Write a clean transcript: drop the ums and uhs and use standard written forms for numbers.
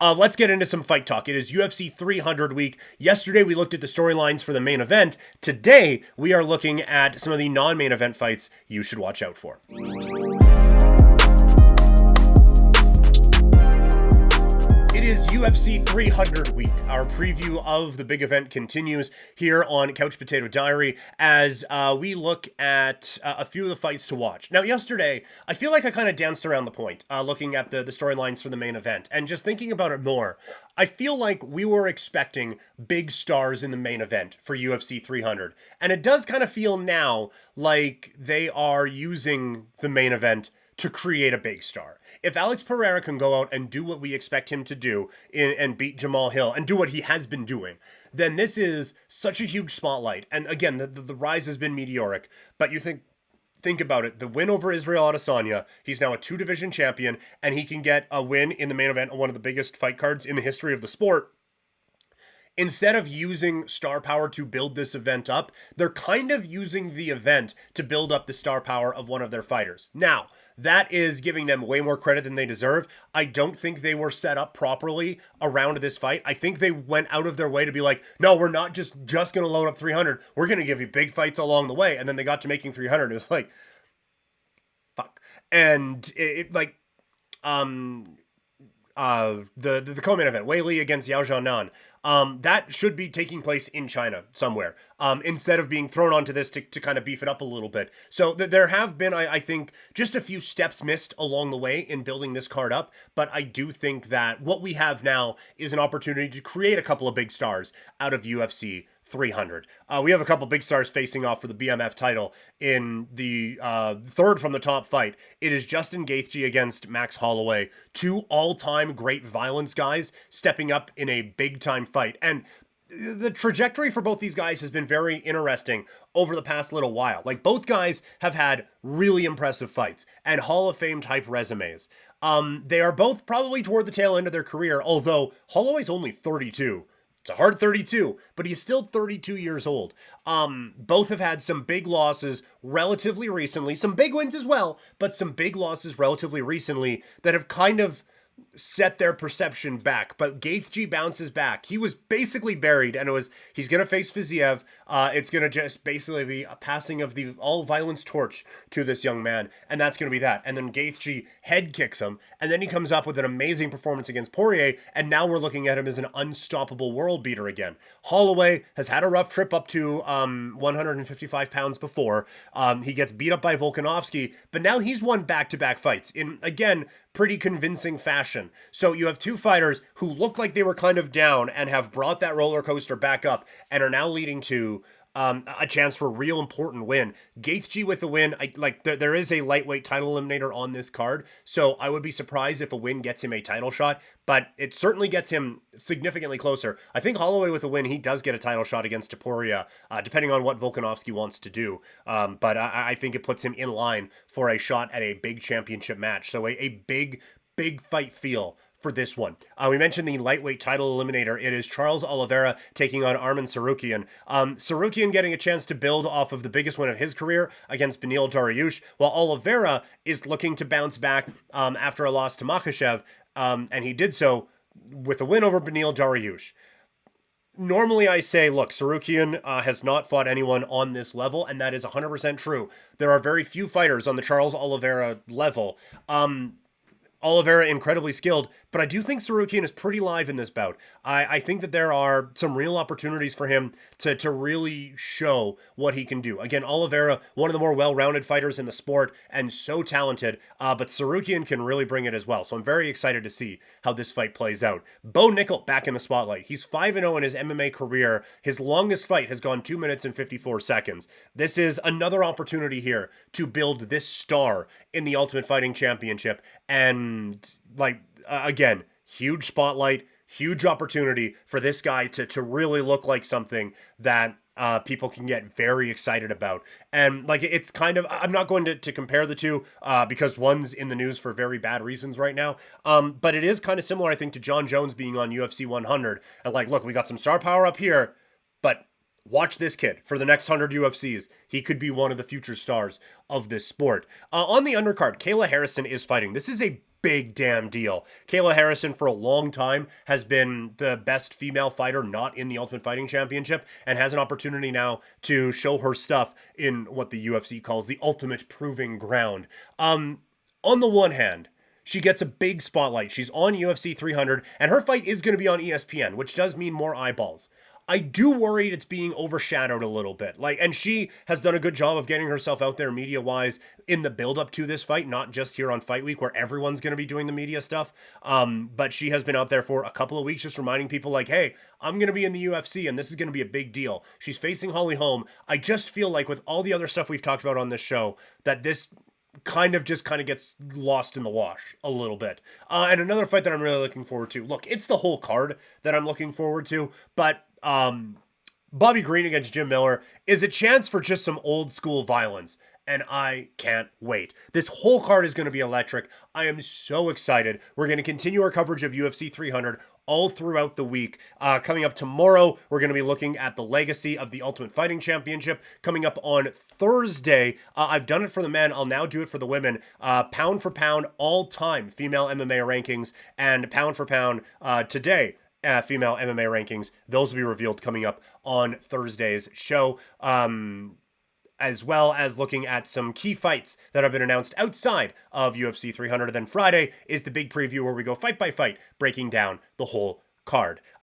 Let's get into some fight talk. It is UFC 300 week. Yesterday, we looked at the storylines for the main event. Today, we are looking at some of the non-main event fights you should watch out for. It is UFC 300 week. Our preview of the big event continues here on Couch Potato Diary as we look at a few of the fights to watch. Now, yesterday, I feel like I kind of danced around the point looking at the storylines for the main event and just thinking about it more. I feel like we were expecting big stars in the main event for UFC 300. And it does kind of feel now like they are using the main event to create a big star. If Alex Pereira can go out and do what we expect him to do and beat Jamal Hill and do what he has been doing, then this is such a huge spotlight. And again, the rise has been meteoric, but you think about it. The win over Israel Adesanya, he's now a 2-division champion, and he can get a win in the main event on one of the biggest fight cards in the history of the sport. Instead of using star power to build this event up, they're kind of using the event to build up the star power of one of their fighters. Now, that is giving them way more credit than they deserve. I don't think they were set up properly around this fight. I think they went out of their way to be like, no, we're not just going to load up 300. We're going to give you big fights along the way. And then they got to making 300. And it was like, fuck. And the co-main event, Wei Li against Yao Jianan, that should be taking place in China somewhere, instead of being thrown onto this to kind of beef it up a little bit. So there have been, I think, just a few steps missed along the way in building this card up, but I do think that what we have now is an opportunity to create a couple of big stars out of UFC 300. We have a couple big stars facing off for the BMF title in the third from the top fight. It is Justin Gaethje against Max Holloway, two all-time great violence guys stepping up in a big-time fight. And the trajectory for both these guys has been very interesting over the past little while. Like, both guys have had really impressive fights and Hall of Fame type resumes. They are both probably toward the tail end of their career, although Holloway's only 32. It's a hard 32, but he's still 32 years old. Both have had some big losses relatively recently, some big wins as well, but some big losses relatively recently that have kind of set their perception back. But Gaethje bounces back. He was basically buried, and he's going to face Fiziev. It's going to just basically be a passing of the all-violence torch to this young man, and that's going to be that. And then Gaethje head kicks him, and then he comes up with an amazing performance against Poirier, and now we're looking at him as an unstoppable world beater again. Holloway has had a rough trip up to 155 pounds before. He gets beat up by Volkanovski, but now he's won back-to-back fights in, again, pretty convincing fashion. So you have two fighters who look like they were kind of down and have brought that roller coaster back up and are now leading to a chance for a real important win. Gaethje with a win, there is a lightweight title eliminator on this card, so I would be surprised if a win gets him a title shot, but it certainly gets him significantly closer. I think Holloway with a win, he does get a title shot against Topuria, depending on what Volkanovski wants to do, but I think it puts him in line for a shot at a big championship match, so a big fight feel for this one. We mentioned the lightweight title eliminator. It is Charles Oliveira taking on Arman Tsarukyan. Tsarukyan getting a chance to build off of the biggest win of his career against Beneil Dariush, while Oliveira is looking to bounce back after a loss to Makhachev, and he did so with a win over Beneil Dariush. Normally I say, look, Tsarukyan has not fought anyone on this level, and that is 100% true. There are very few fighters on the Charles Oliveira level. Oliveira incredibly skilled, but I do think Tsarukyan is pretty live in this bout. I think that there are some real opportunities for him to really show what he can do. Again, Oliveira, one of the more well-rounded fighters in the sport and so talented, but Tsarukyan can really bring it as well. So I'm very excited to see how this fight plays out. Bo Nickel back in the spotlight. He's 5-0 in his MMA career. His longest fight has gone 2 minutes and 54 seconds. This is another opportunity here to build this star in the Ultimate Fighting Championship. And again, huge spotlight, huge opportunity for this guy to really look like something that people can get very excited about. And it's kind of, I'm not going to compare the two because one's in the news for very bad reasons right now. But it is kind of similar, I think, to John Jones being on UFC 100. And look, we got some star power up here, but watch this kid for the next 100 UFCs. He could be one of the future stars of this sport. On the undercard, Kayla Harrison is fighting. This is a big damn deal. Kayla Harrison for a long time has been the best female fighter not in the Ultimate Fighting Championship and has an opportunity now to show her stuff in what the UFC calls the ultimate proving ground. On the one hand, she gets a big spotlight. She's on UFC 300 and her fight is going to be on ESPN, which does mean more eyeballs. I do worry it's being overshadowed a little bit. And she has done a good job of getting herself out there media-wise in the build-up to this fight, not just here on Fight Week where everyone's going to be doing the media stuff. But she has been out there for a couple of weeks just reminding people like, hey, I'm going to be in the UFC and this is going to be a big deal. She's facing Holly Holm. I just feel like with all the other stuff we've talked about on this show, that this kind of gets lost in the wash a little bit. And another fight that I'm really looking forward to. Look, it's the whole card that I'm looking forward to, but Bobby Green against Jim Miller is a chance for just some old school violence. And I can't wait. This whole card is going to be electric. I am so excited. We're going to continue our coverage of UFC 300 all throughout the week. Coming up tomorrow, we're going to be looking at the legacy of the Ultimate Fighting Championship. Coming up on Thursday, I've done it for the men. I'll now do it for the women. Pound for pound, all-time female MMA rankings, and pound for pound today. Female MMA rankings. Those will be revealed coming up on Thursday's show. As well as looking at some key fights that have been announced outside of UFC 300. And then Friday is the big preview where we go fight by fight, breaking down the whole card.